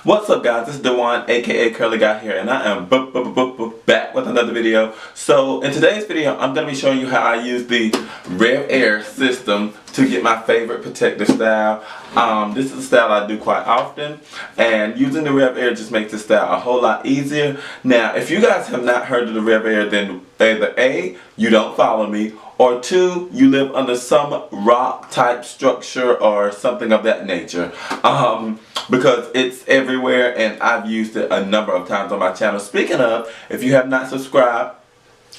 What's up, guys? This is Dewan, aka Curly Guy here, and I am back with another video. So in today's video, I'm going to be showing you how I use the RevAir system to get my favorite protective style. This is a style I do quite often, and using the RevAir just makes the style a whole lot easier. Now, if you guys have not heard of the RevAir, then either A, you don't follow me, or two, you live under some rock type structure or something of that nature. Because it's everywhere and I've used it a number of times on my channel. Speaking of, if you have not subscribed,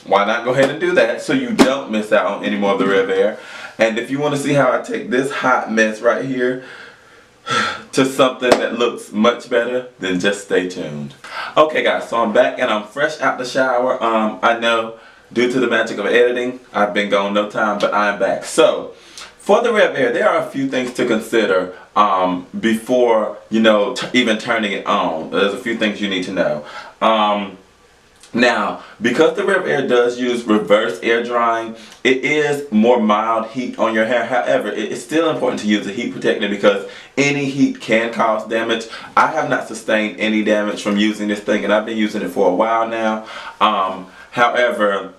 why not go ahead and do that so you don't miss out on any more of the RevAir. And if you want to see how I take this hot mess right here to something that looks much better, then just stay tuned. Okay guys, so I'm back and I'm fresh out the shower. I know due to the magic of editing, I've been gone no time, but I'm back. So for the RevAir, there are a few things to consider before, even turning it on. There's a few things you need to know. Now, because the RevAir does use reverse air drying, it is more mild heat on your hair. However, it is still important to use a heat protector because any heat can cause damage. I have not sustained any damage from using this thing, and I've been using it for a while now. However,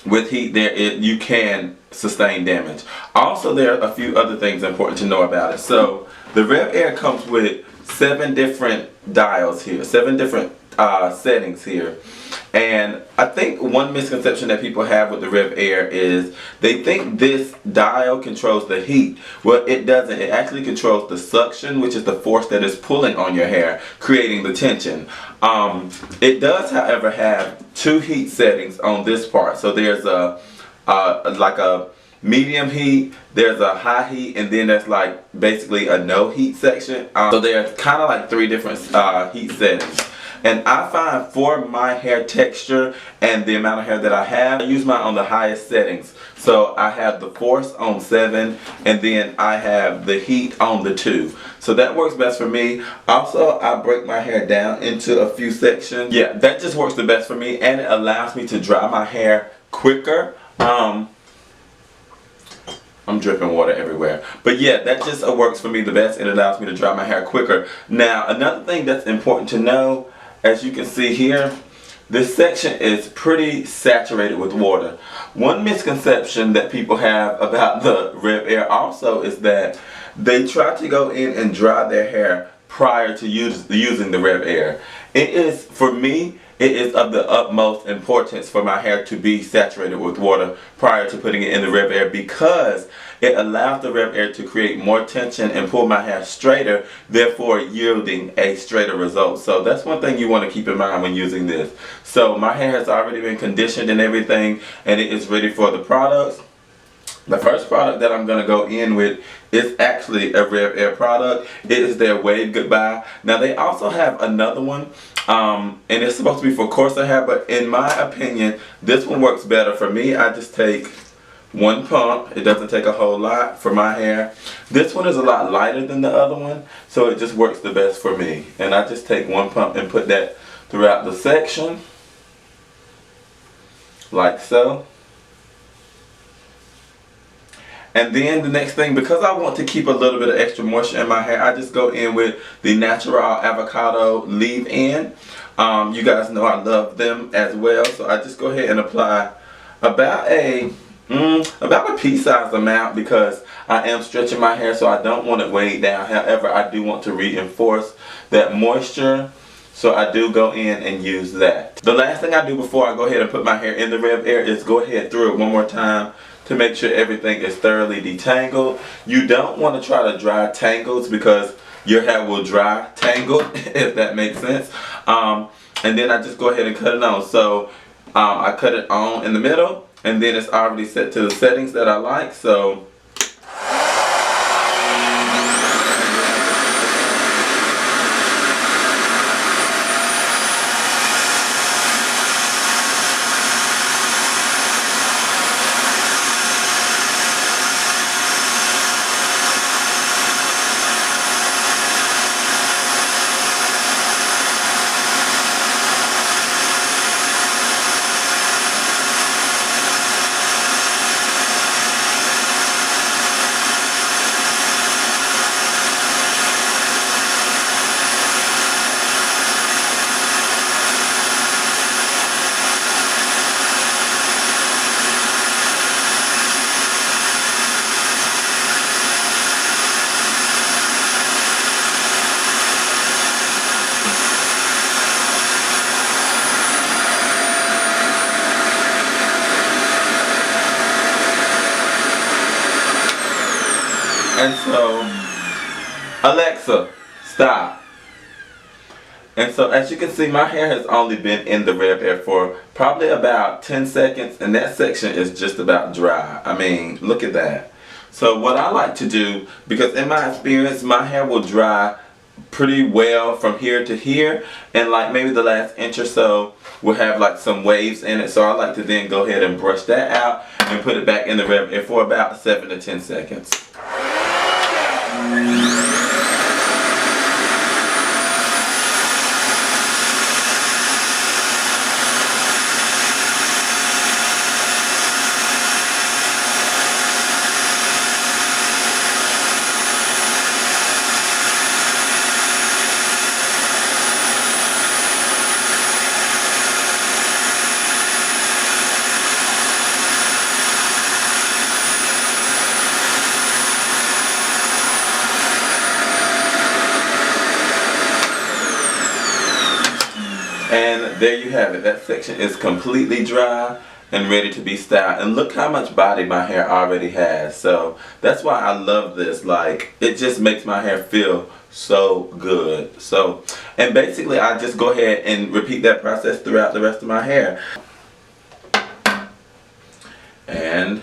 with heat you can sustain damage. Also, there are a few other things important to know about it. So the RevAir comes with 7 different dials here, 7 different settings here. And I think one misconception that people have with the RevAir is they think this dial controls the heat. Well, it doesn't. It actually controls the suction, which is the force that is pulling on your hair, creating the tension. It does, however, have 2 heat settings on this part. So there's like a medium heat, there's a high heat, and then there's like basically a no heat section. So there's kind of like 3 different heat settings. And I find for my hair texture and the amount of hair that I have, I use mine on the highest settings. So I have the force on 7, and then I have the heat on the 2. So that works best for me. Also, I break my hair down into a few sections. Yeah, that just works the best for me, and it allows me to dry my hair quicker. I'm dripping water everywhere. But yeah, that just works for me the best. It allows me to dry my hair quicker. Now, another thing that's important to know, as you can see here, this section is pretty saturated with water. One misconception that people have about the RevAir also is that they try to go in and dry their hair prior to using the RevAir. It is, for me, it is of the utmost importance for my hair to be saturated with water prior to putting it in the RevAir, because it allows the RevAir to create more tension and pull my hair straighter, therefore yielding a straighter result. So that's one thing you want to keep in mind when using this. So my hair has already been conditioned and everything, and it is ready for the products. The first product that I'm going to go in with is actually a RevAir product. It is their Wave Goodbye. Now they also have another one, and it's supposed to be for coarser hair, but in my opinion, this one works better for me. I just take 1 pump. It doesn't take a whole lot for my hair. This one is a lot lighter than the other one, so it just works the best for me. And I just take 1 pump and put that throughout the section, like so. And then the next thing, because I want to keep a little bit of extra moisture in my hair, I just go in with the Natural Avocado Leave-In. You guys know I love them as well, so I just go ahead and apply about a pea-sized amount, because I am stretching my hair, so I don't want it weighed down. However, I do want to reinforce that moisture, so I do go in and use that. The last thing I do before I go ahead and put my hair in the RevAir is go ahead through it one more time to make sure everything is thoroughly detangled. You don't want to try to dry tangles, because your hair will dry tangled, if that makes sense. And then I just go ahead and cut it on. So I cut it on in the middle, and then it's already set to the settings that I like. So And so, Alexa, stop. And so as you can see, my hair has only been in the RevAire for probably about 10 seconds, and that section is just about dry. I mean, look at that. So what I like to do, because in my experience, my hair will dry pretty well from here to here, and like maybe the last inch or so will have like some waves in it. So I like to then go ahead and brush that out and put it back in the RevAire for about 7 to 10 seconds. And there you have it. That section is completely dry and ready to be styled. And look how much body my hair already has. So that's why I love this. Like, it just makes my hair feel so good. So, and basically I just go ahead and repeat that process throughout the rest of my hair. And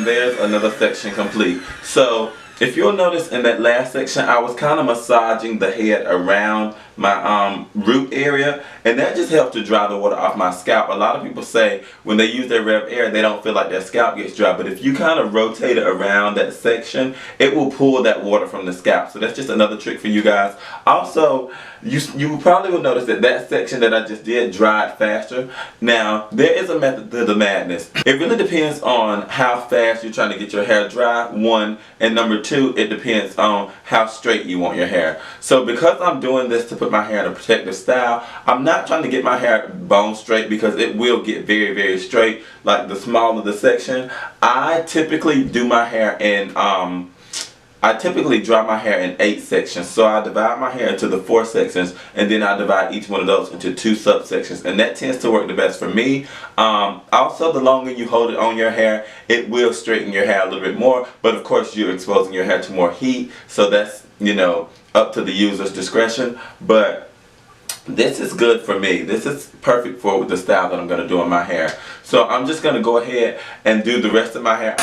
there's another section complete. So if you'll notice in that last section, I was kind of massaging the head around my root area, and that just helped to dry the water off my scalp. A lot of people say when they use their RevAire, they don't feel like their scalp gets dry, but if you kind of rotate it around that section, it will pull that water from the scalp. So that's just another trick for you guys. Also, you probably will notice that that section that I just did dried faster. Now, there is a method to the madness. It really depends on how fast you're trying to get your hair dry, one, and number two, it depends on how straight you want your hair. So because I'm doing this to put my hair in a protective style, I'm not trying to get my hair bone straight because it will get very, very straight, like the smaller the section. I typically do my hair in I typically dry my hair in 8 sections. So I divide my hair into the 4 sections, and then I divide each one of those into 2 subsections, and that tends to work the best for me. Also, the longer you hold it on your hair, it will straighten your hair a little bit more, but of course you're exposing your hair to more heat, so that's, you know, up to the user's discretion. But this is good for me. This is perfect for the style that I'm going to do on my hair. So I'm just going to go ahead and do the rest of my hair.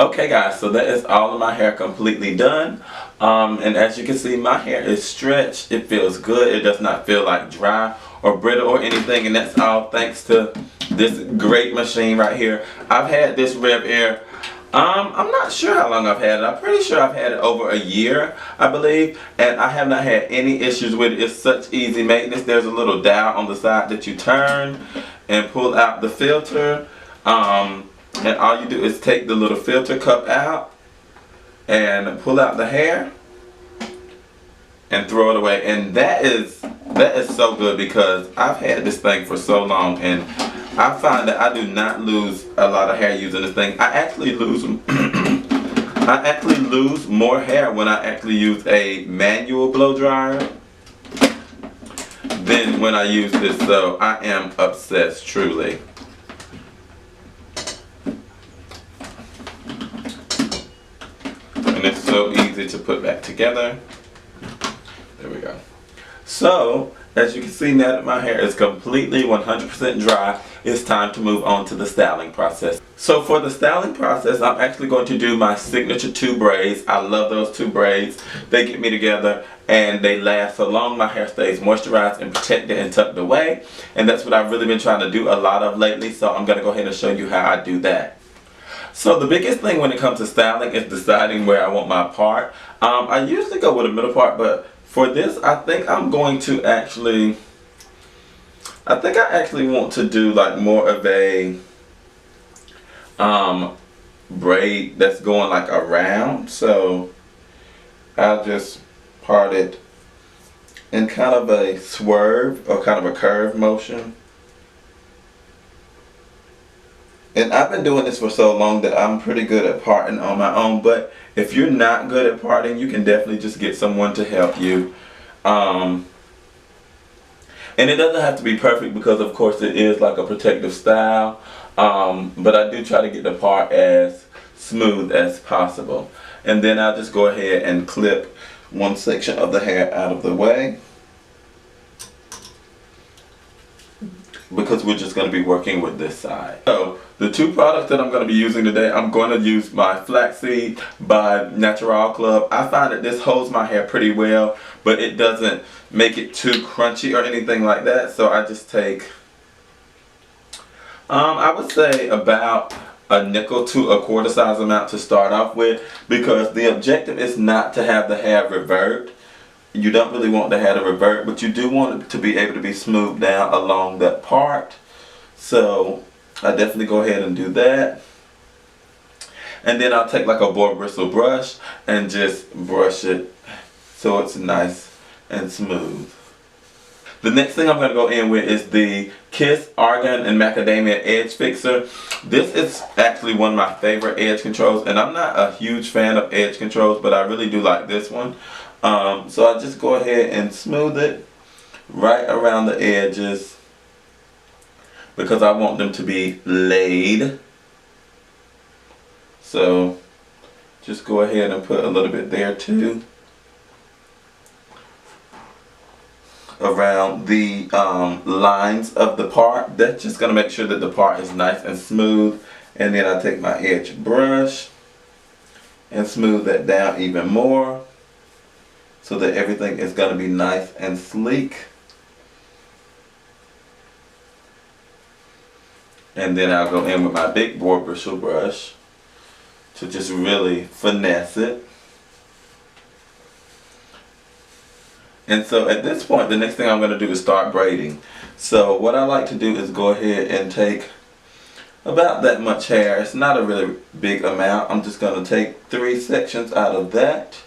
Okay guys, so that is all of my hair completely done. And as you can see, my hair is stretched. It feels good. It does not feel like dry or brittle or anything, and that's all thanks to this great machine right here. I've had this RevAir. I'm not sure how long I've had it. I'm pretty sure I've had it over a year, I believe, and I have not had any issues with it. It's such easy maintenance. There's a little dial on the side that you turn and pull out the filter. And all you do is take the little filter cup out and pull out the hair and throw it away. And that is so good because I've had this thing for so long, and I find that I do not lose a lot of hair using this thing. I actually lose I actually lose more hair when I actually use a manual blow dryer than when I use this. So I am obsessed, truly. And it's so easy to put back together. There we go. So, as you can see now that my hair is completely 100% dry, it's time to move on to the styling process. So for the styling process, I'm actually going to do my signature 2 braids. I love those 2 braids. They get me together and they last so long. My hair stays moisturized and protected and tucked away. And that's what I've really been trying to do a lot of lately. So I'm going to go ahead and show you how I do that. So the biggest thing when it comes to styling is deciding where I want my part. I usually go with a middle part, but for this I think I'm going to actually, I actually want to do like more of a braid that's going like around. So I'll just part it in kind of a swerve or kind of a curve motion. And I've been doing this for so long that I'm pretty good at parting on my own, but if you're not good at parting, you can definitely just get someone to help you. And it doesn't have to be perfect because of course it is like a protective style, but I do try to get the part as smooth as possible. And then I'll just go ahead and clip one section of the hair out of the way, because we're just going to be working with this side. So the 2 products that I'm going to be using today, I'm going to use my Flaxseed by Natural Club. I find that this holds my hair pretty well, but it doesn't make it too crunchy or anything like that. So I just take, I would say about a nickel to a quarter size amount to start off with, because the objective is not to have the hair revert. You don't really want the hair to revert, but you do want it to be able to be smoothed down along that part. So I definitely go ahead and do that. And then I'll take like a boar bristle brush and just brush it so it's nice and smooth. The next thing I'm going to go in with is the Kiss Argan and Macadamia Edge Fixer. This is actually one of my favorite edge controls, and I'm not a huge fan of edge controls, but I really do like this one. So I just go ahead and smooth it right around the edges because I want them to be laid. So just go ahead and put a little bit there too, around the lines of the part. That's just going to make sure that the part is nice and smooth. And then I take my edge brush and smooth that down even more, so that everything is going to be nice and sleek. And then I'll go in with my big boar bristle brush to just really finesse it. And so at this point, the next thing I'm going to do is start braiding. So what I like to do is go ahead and take about that much hair. It's not a really big amount. I'm just going to take 3 sections out of that.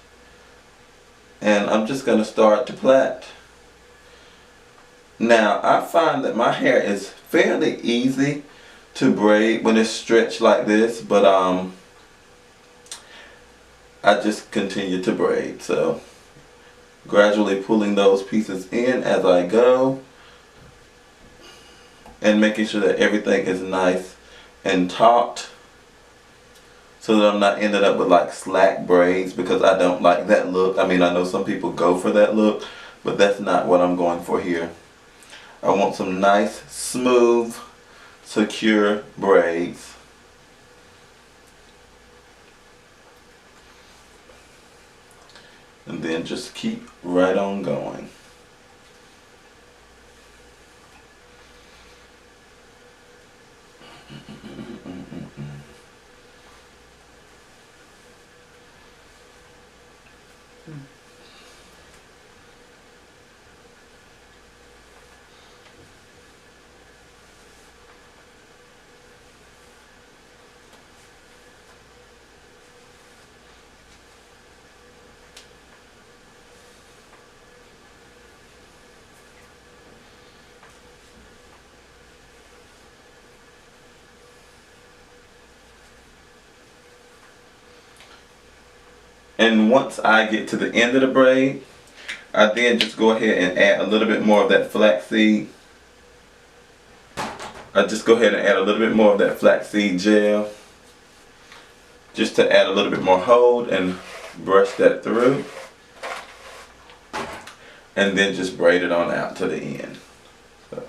And I'm just going to start to plait. Now, I find that my hair is fairly easy to braid when it's stretched like this, but I just continue to braid. So, gradually pulling those pieces in as I go, and making sure that everything is nice and taut, so that I'm not ending up with like slack braids, because I don't like that look. I mean, I know some people go for that look, but that's not what I'm going for here. I want some nice, smooth, secure braids. and then just keep right on going. And once I get to the end of the braid, I then just go ahead and add a little bit more of that flaxseed. I just go ahead and add a little bit more of that flaxseed gel, just to add a little bit more hold, and brush that through. And then just braid it on out to the end. So.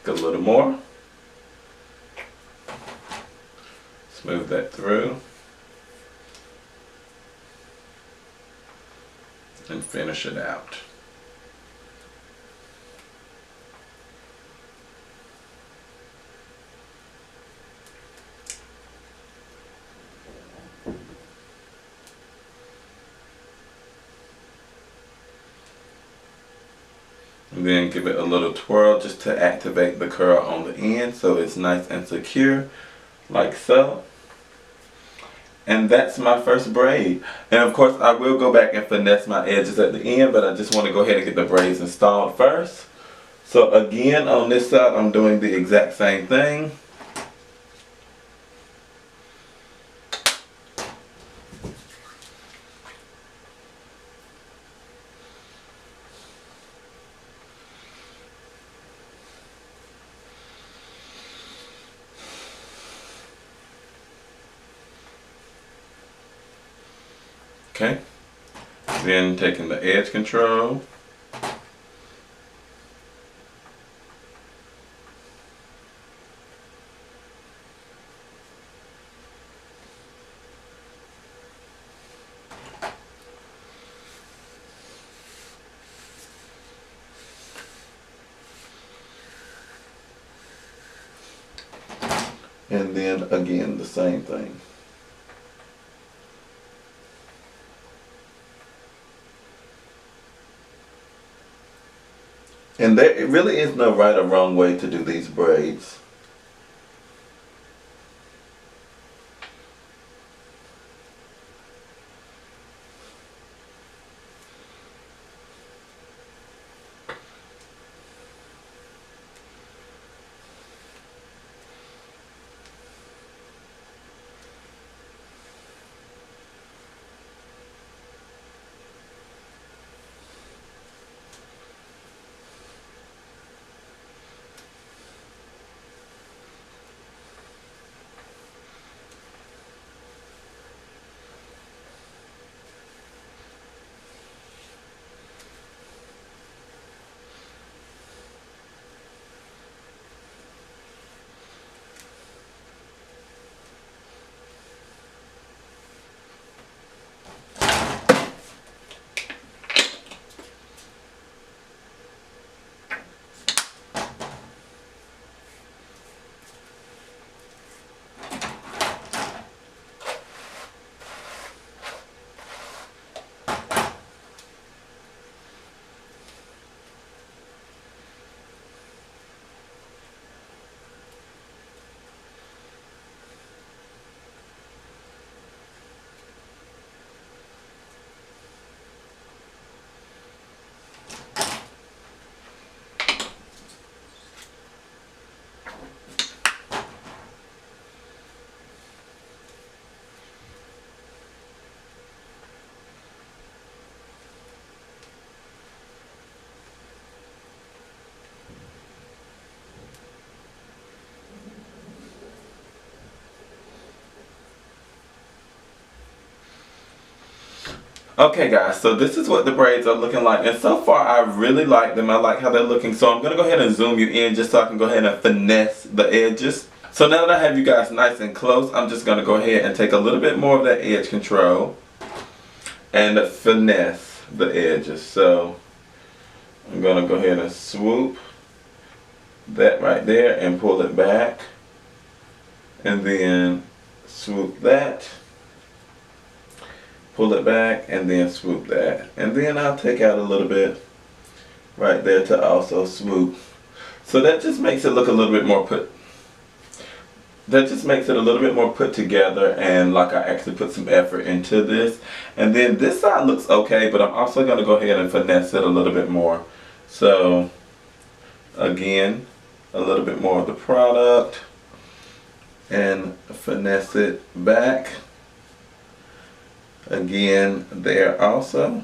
Take a little more. Smooth that through. And finish it out. And then give it a little twirl just to activate the curl on the end so it's nice and secure, like so. And that's my first braid. And of course I will go back and finesse my edges at the end, but I just want to go ahead and get the braids installed first. So again, on this side I'm doing the exact same thing. Okay, then taking the edge control, and then again the same thing. And there really is no right or wrong way to do these braids. Okay guys, so this is what the braids are looking like, and so far I really like them. I like how they're looking, so I'm going to go ahead and zoom you in just so I can go ahead and finesse the edges. So now that I have you guys nice and close, I'm just going to go ahead and take a little bit more of that edge control and finesse the edges. So I'm going to go ahead and swoop that right there and pull it back, and then swoop that, pull it back, and then swoop that, and then I'll take out a little bit right there to also swoop. So that just makes it look a little bit more put together, and like I actually put some effort into this. And then this side looks okay, but I'm also going to go ahead and finesse it a little bit more. So again, a little bit more of the product and finesse it back. Again there also.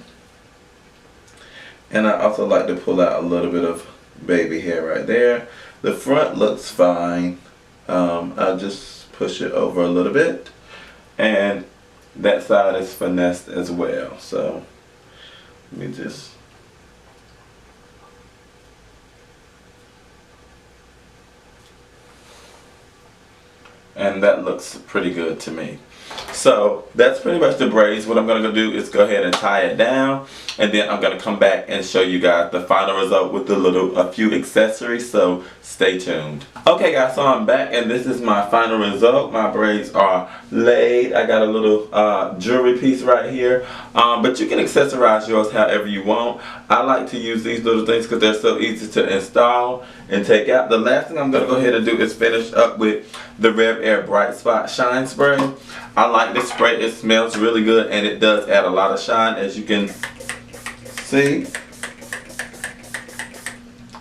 And I also like to pull out a little bit of baby hair right there. The front looks fine. I'll just push it over a little bit, and that side is finessed as well. So let me just, and that looks pretty good to me. So that's pretty much the braids. What I'm going to do is go ahead and tie it down, and then I'm going to come back and show you guys the final result with a few accessories, so stay tuned. Okay guys, so I'm back, and this is my final result. My braids are laid. I got a little jewelry piece right here, but you can accessorize yours however you want. I like to use these little things because they're so easy to install and take out. The last thing I'm going to go ahead and do is finish up with the RevAir Bright Spot Shine Spray. I like this spray. It smells really good, and it does add a lot of shine, as you can see.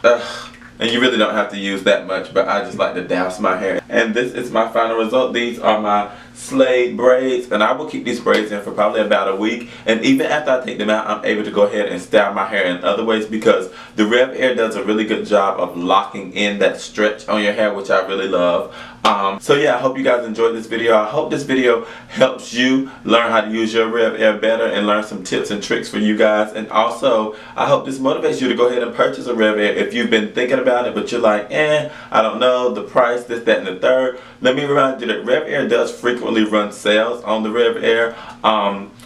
And you really don't have to use that much, but I just like to douse my hair. And this is my final result. These are my Slade braids, and I will keep these braids in for probably about a week. And even after I take them out, I'm able to go ahead and style my hair in other ways, because the RevAir does a really good job of locking in that stretch on your hair, which I really love. So yeah, I hope you guys enjoyed this video. I hope this video helps you learn how to use your RevAir better and learn some tips and tricks for you guys. And also, I hope this motivates you to go ahead and purchase a RevAir if you've been thinking about it, but you're like, I don't know, the price, this, that, and the third. Let me remind you that RevAir does frequently run sales on the RevAir.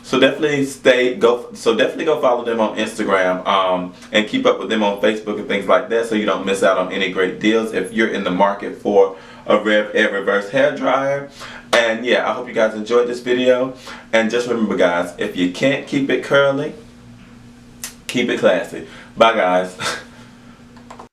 So definitely go follow them on Instagram, and keep up with them on Facebook and things like that, so you don't miss out on any great deals if you're in the market for a RevAir reverse hair dryer. And yeah, I hope you guys enjoyed this video, and just remember guys, if you can't keep it curly, keep it classy. Bye guys.